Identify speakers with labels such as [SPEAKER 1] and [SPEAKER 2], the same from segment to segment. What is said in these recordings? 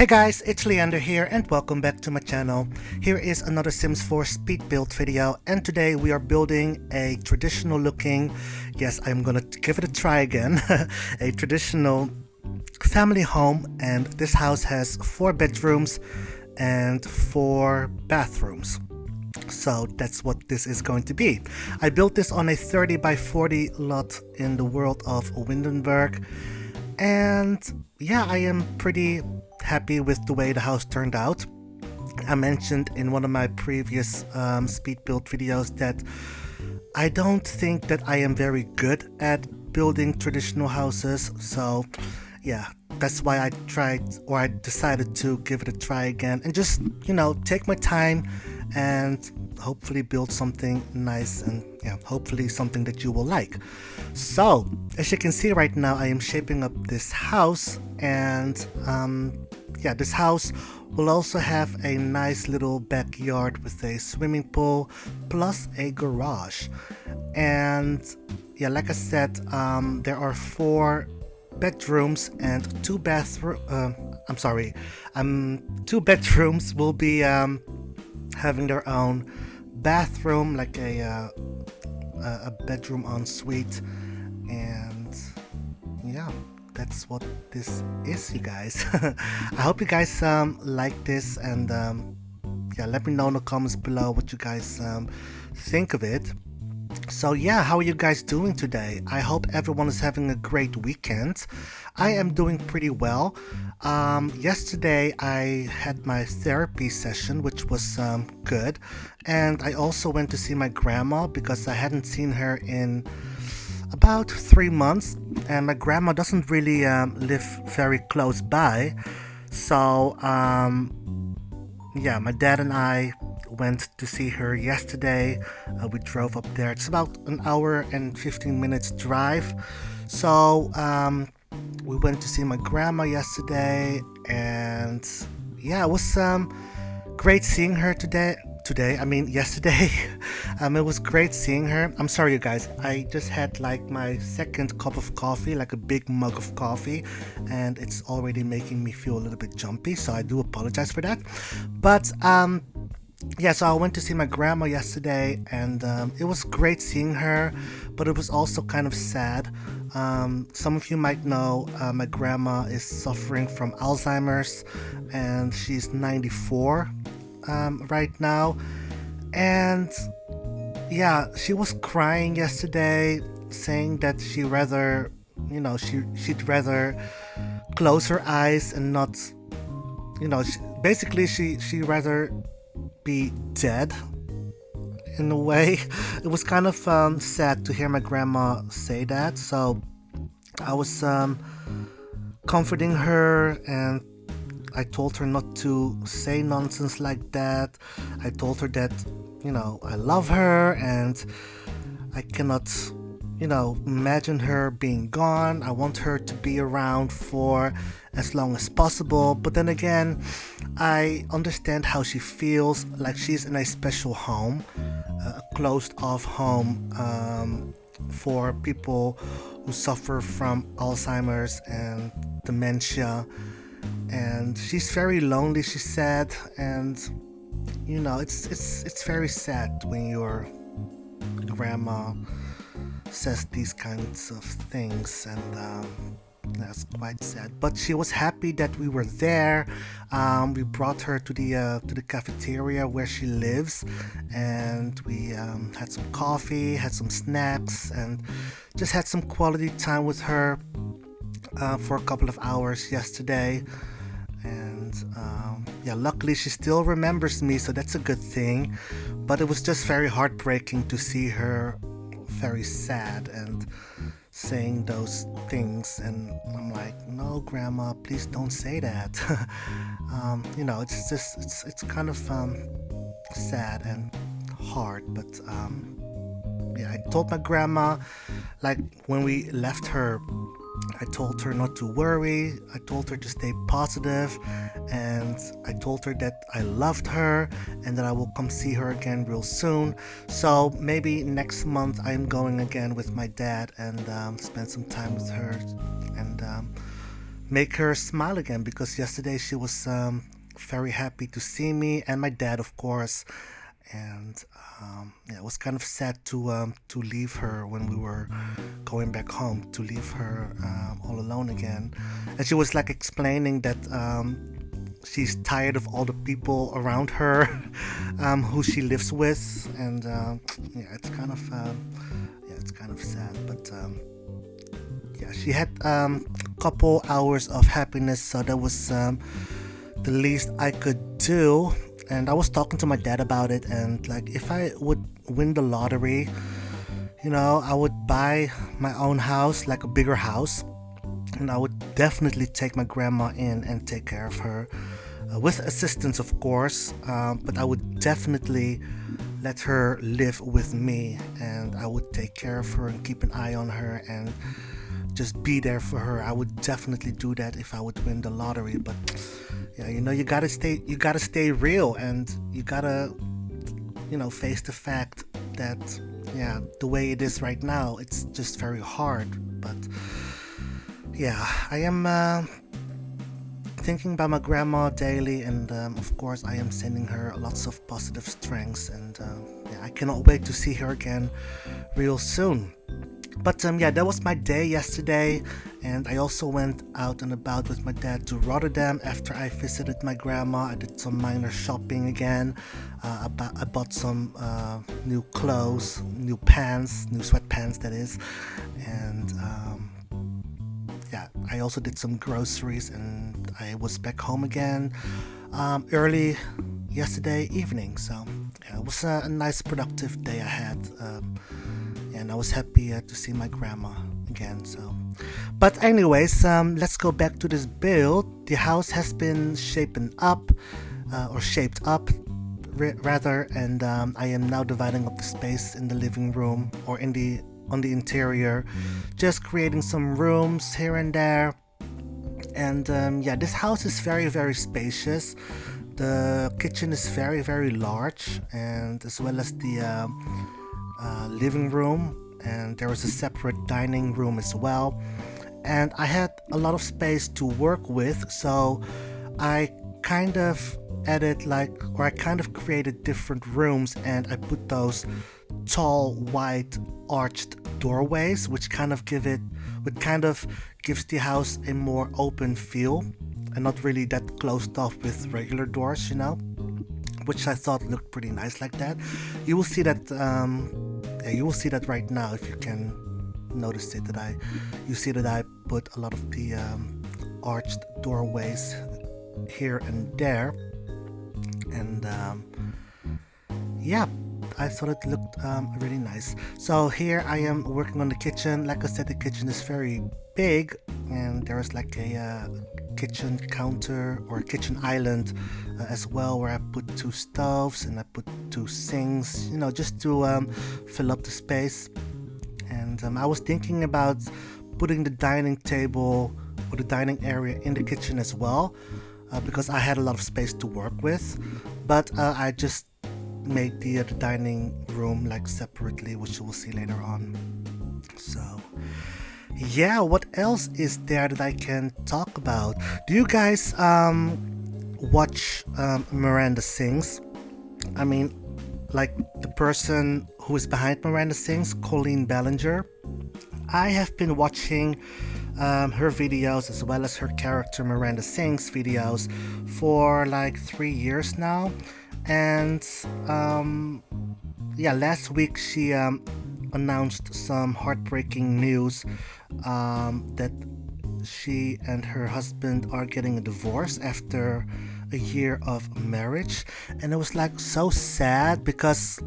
[SPEAKER 1] Hey guys, it's Leander here and welcome back to my channel. Here is another Sims 4 speed build video, and today we are building a traditional looking, yes, I'm gonna give it a try again, a traditional family home, and this house has 4 bedrooms and 4 bathrooms. So that's what this is going to be. I built this on a 30 by 40 lot in the world of Windenburg, and yeah, I am pretty happy with the way the house turned out. I mentioned in one of my previous speed build videos that I don't think that I am very good at building traditional houses, so yeah, that's why I decided to give it a try again and just, take my time and hopefully build something nice and hopefully something that you will like. So as you can see right now, I am shaping up this house, and this house will also have a nice little backyard with a swimming pool plus a garage. And yeah, like I said, there are 4 bedrooms and 2 2 bedrooms will be having their own bathroom, like a bedroom ensuite, and yeah, that's what this is, you guys. I hope you guys like this, and let me know in the comments below what you guys think of it. So yeah, how are you guys doing today? I hope everyone is having a great weekend. I am doing pretty well. Yesterday I had my therapy session, which was good, and I also went to see my grandma because I hadn't seen her in about 3 months, and my grandma doesn't really live very close by. So my dad and I went to see her yesterday. We drove up there. It's about an hour and 15 minutes drive. So we went to see my grandma yesterday, and yeah, it was great seeing her yesterday. It was great seeing her. I'm sorry, you guys. I just had like my second cup of coffee, like a big mug of coffee, and it's already making me feel a little bit jumpy, so I do apologize for that. But so I went to see my grandma yesterday, and it was great seeing her, but it was also kind of sad. Some of you might know my grandma is suffering from Alzheimer's, and she's 94 right now. And yeah, she was crying yesterday, saying that she'd rather close her eyes and not, she'd rather be dead in a way. It was kind of sad to hear my grandma say that, so I was comforting her, and I told her not to say nonsense like that. I told her that I love her, and I cannot imagine her being gone. I want her to be around for as long as possible. But then again, I understand how she feels, like she's in a special home, a closed off home for people who suffer from Alzheimer's and dementia. And she's very lonely, she said, and it's very sad when your grandma says these kinds of things, and that's quite sad. But she was happy that we were there. We brought her to the cafeteria where she lives, and we had some coffee, had some snacks, and just had some quality time with her for a couple of hours yesterday. And luckily she still remembers me, so that's a good thing. But it was just very heartbreaking to see her very sad and saying those things, and I'm like, no, grandma, please don't say that. It's kind of sad and hard, but I told my grandma, like when we left her, I told her not to worry. I told her to stay positive, and I told her that I loved her and that I will come see her again real soon. So maybe next month I'm going again with my dad and spend some time with her, and make her smile again, because yesterday she was very happy to see me and my dad, of course. And yeah, it was kind of sad to leave her when we were going back home, to leave her all alone again. And she was like explaining that she's tired of all the people around her who she lives with, and yeah, it's kind of sad. But yeah, she had a couple hours of happiness, so that was the least I could do. And I was talking to my dad about it, and like, if I would win the lottery, I would buy my own house, like a bigger house, and I would definitely take my grandma in and take care of her, with assistance, of course, but I would definitely let her live with me, and I would take care of her and keep an eye on her and just be there for her. I would definitely do that if I would win the lottery. But yeah, you gotta stay real, and you gotta face the fact that, yeah, the way it is right now, it's just very hard. But yeah, I am thinking about my grandma daily, and of course I am sending her lots of positive strengths, and yeah, I cannot wait to see her again real soon. But yeah, that was my day yesterday, and I also went out and about with my dad to Rotterdam after I visited my grandma. I did some minor shopping again. I bought some new clothes, new pants, new sweatpants, that is, and yeah, I also did some groceries, and I was back home again early yesterday evening. So yeah, it was a nice productive day I had, and I was happy to see my grandma again. So, but anyways, let's go back to this build. The house has been shaped up, rather, and I am now dividing up the space in the living room, or on the interior, just creating some rooms here and there. And yeah, this house is very, very spacious. The kitchen is very, very large, and as well as the living room, and there is a separate dining room as well. And I had a lot of space to work with, so I kind of created different rooms, and I put those tall, wide, arched doorways, which kind of gives the house a more open feel, and not really that closed off with regular doors, which I thought looked pretty nice like that. You will see that. You will see that right now if you can notice it. You see that I put a lot of the arched doorways here and there, and yeah, I thought it looked really nice. So here I am working on the kitchen. Like I said, the kitchen is very big, and there is like a kitchen counter or kitchen island as well, where I put 2 stoves and I put 2 sinks, just to fill up the space. And I was thinking about putting the dining table or the dining area in the kitchen as well, because I had a lot of space to work with. But I just made the dining room like separately, which you will see later on. So yeah, what else is there that I can talk about? Do you guys watch Miranda Sings? I mean, like the person who is behind Miranda Sings, Colleen Ballinger. I have been watching her videos as well as her character Miranda Sings videos for like 3 years now. And yeah, last week she announced some heartbreaking news, that she and her husband are getting a divorce after a year of marriage. And it was like so sad, because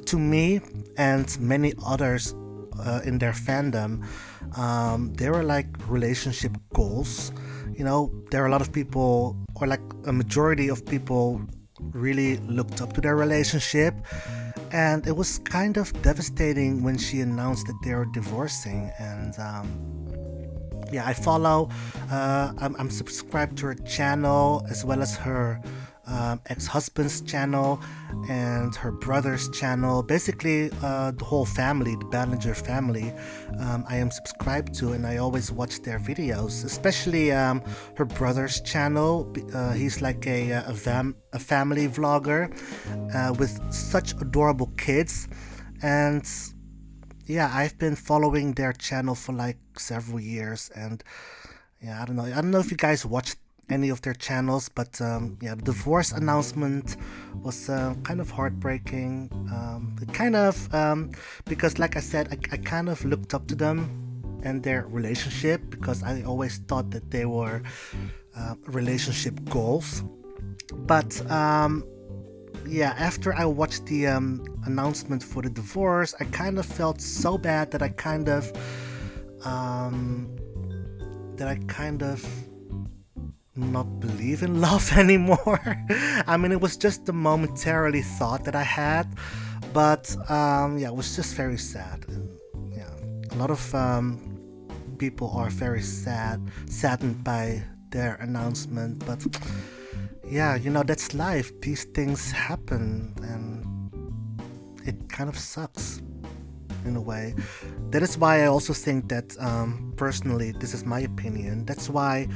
[SPEAKER 1] to me and many others in their fandom, they were like relationship goals. There are a lot of people, or like a majority of people, really looked up to their relationship, and it was kind of devastating when she announced that they were divorcing. And yeah, I follow, I'm subscribed to her channel as well as her ex-husband's channel and her brother's channel. Basically, the whole family, the Ballinger family, I am subscribed to, and I always watch their videos. Especially her brother's channel. He's like a family vlogger with such adorable kids, and yeah, I've been following their channel for like several years, and yeah, I don't know if you guys watched any of their channels, but yeah, the divorce announcement was kind of heartbreaking. It kind of because, like I said, I kind of looked up to them and their relationship, because I always thought that they were relationship goals. But yeah, after I watched the announcement for the divorce, I kind of felt so bad that I kind of not believe in love anymore. I mean, it was just a momentarily thought that I had, but yeah, it was just very sad. And, yeah, a lot of people are very saddened by their announcement, but yeah, you know, that's life. These things happen, and it kind of sucks in a way. That is why I also think that, personally, this is my opinion. That's why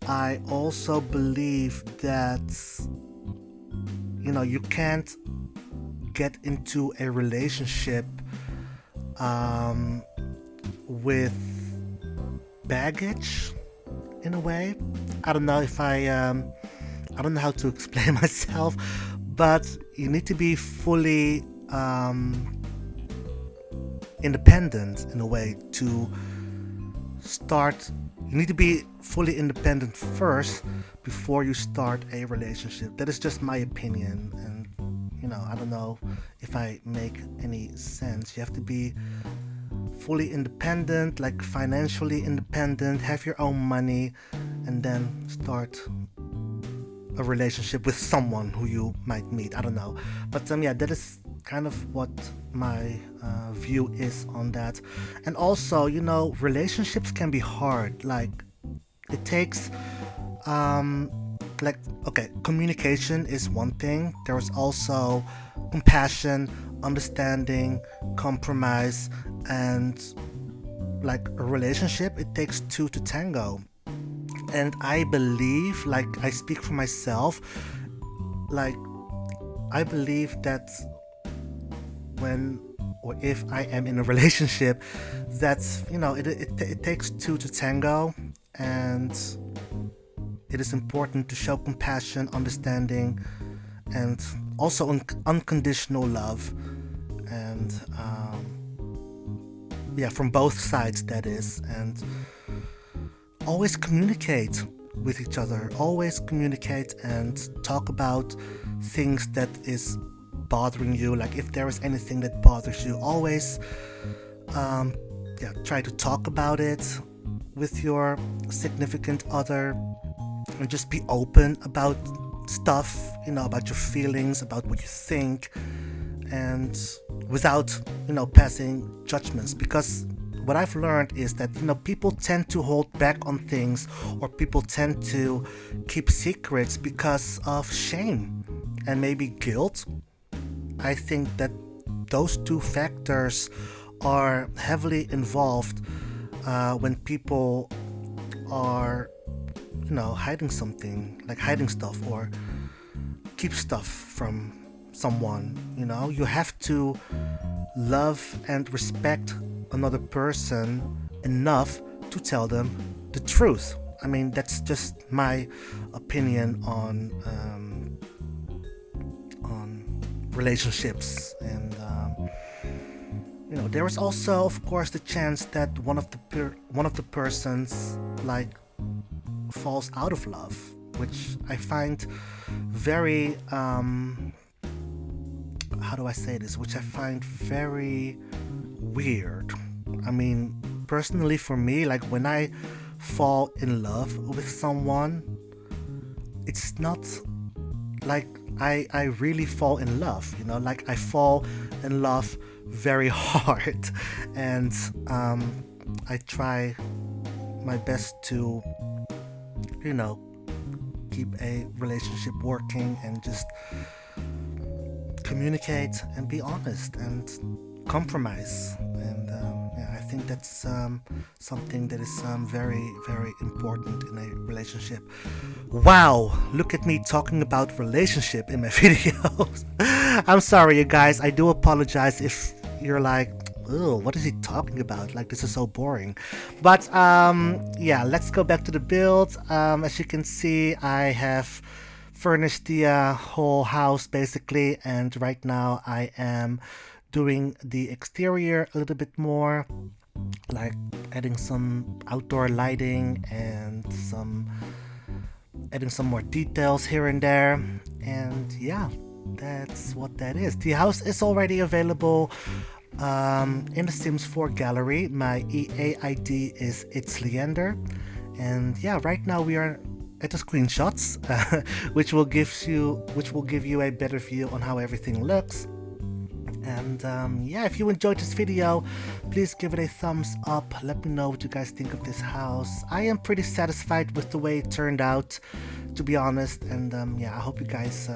[SPEAKER 1] I also believe that, you know, you can't get into a relationship with baggage, in a way. I don't know if I don't know how to explain myself, but you need to be fully independent, in a way, to start. You need to be fully independent first before you start a relationship. That is just my opinion, and you know, I don't know if I make any sense. You have to be fully independent, like financially independent, have your own money, and then start a relationship with someone who you might meet. I don't know, but yeah, that is kind of what my view is on that. And also, you know, relationships can be hard. Like, it takes like, okay, communication is one thing. There is also compassion, understanding, compromise, and like a relationship, it takes two to tango. And I believe, like, I speak for myself, like, I believe that when or if I am in a relationship, that's, you know, it takes two to tango, and it is important to show compassion, understanding, and also unconditional love, and yeah, from both sides, that is. And always communicate with each other, always communicate and talk about things that is bothering you. Like, if there is anything that bothers you, always yeah, try to talk about it with your significant other, and just be open about stuff, you know, about your feelings, about what you think, and without, you know, passing judgments. Because what I've learned is that, you know, people tend to hold back on things, or people tend to keep secrets because of shame and maybe guilt. I think that those two factors are heavily involved when people are, you know, hiding something, like hiding stuff, or keep stuff from someone. You know, you have to love and respect another person enough to tell them the truth. I mean, that's just my opinion on relationships. And you know, there is also, of course, the chance that one of the persons, like, falls out of love, which I find very how do I say this? Which I find very weird. I mean, personally, for me, like, when I fall in love with someone, it's not like I really fall in love, you know, like, I fall in love very hard, and I try my best to, you know, keep a relationship working and just communicate and be honest and compromise. And yeah, I think that's something that is very, very important in a relationship. Wow, look at me talking about relationship in my videos. I'm sorry, you guys. I do apologize if you're like, oh, what is he talking about? Like, this is so boring. But yeah, let's go back to the build. As you can see, I have furnished the whole house basically, and right now I am doing the exterior a little bit more, like adding some outdoor lighting and adding some more details here and there. And yeah, that's what that is. The house is already available in the Sims 4 gallery. My EA ID is itsleander, and yeah, right now we are at the screenshots, which will give you a better view on how everything looks. And yeah, if you enjoyed this video, please give it a thumbs up. Let me know what you guys think of this house. I am pretty satisfied with the way it turned out, to be honest. And yeah, I hope you guys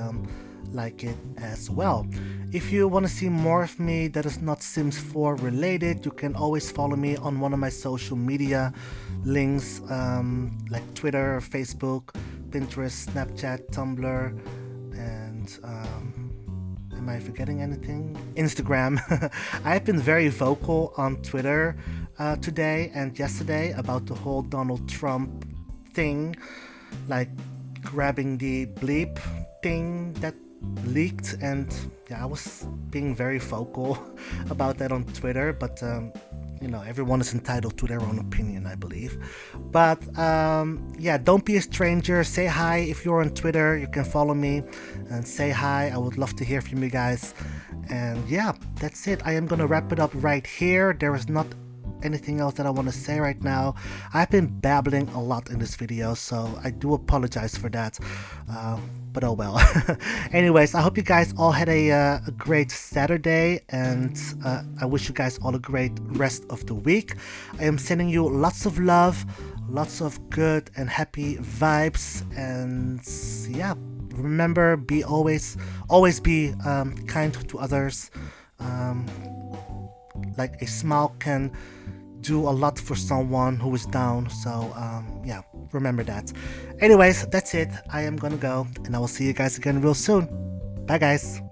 [SPEAKER 1] like it as well. If you want to see more of me that is not Sims 4 related, you can always follow me on one of my social media links, like Twitter, Facebook, Pinterest, Snapchat, Tumblr, and am I forgetting anything? Instagram. I've been very vocal on Twitter today and yesterday about the whole Donald Trump thing, like grabbing the bleep thing that leaked, and yeah, I was being very vocal about that on Twitter, but you know, everyone is entitled to their own opinion, I believe. But yeah, don't be a stranger. Say hi. If you're on Twitter, you can follow me and say hi. I would love to hear from you guys. And yeah, that's it. I am gonna wrap it up right here. There is not anything else that I want to say right now. I've been babbling a lot in this video, so I do apologize for that, but oh well. Anyways, I hope you guys all had a great Saturday, and I wish you guys all a great rest of the week. I am sending you lots of love, lots of good and happy vibes, and yeah, remember, always be kind to others. Like, a smile can do a lot for someone who is down, so yeah, remember that. Anyways, that's it. I am gonna go, and I will see you guys again real soon. Bye guys.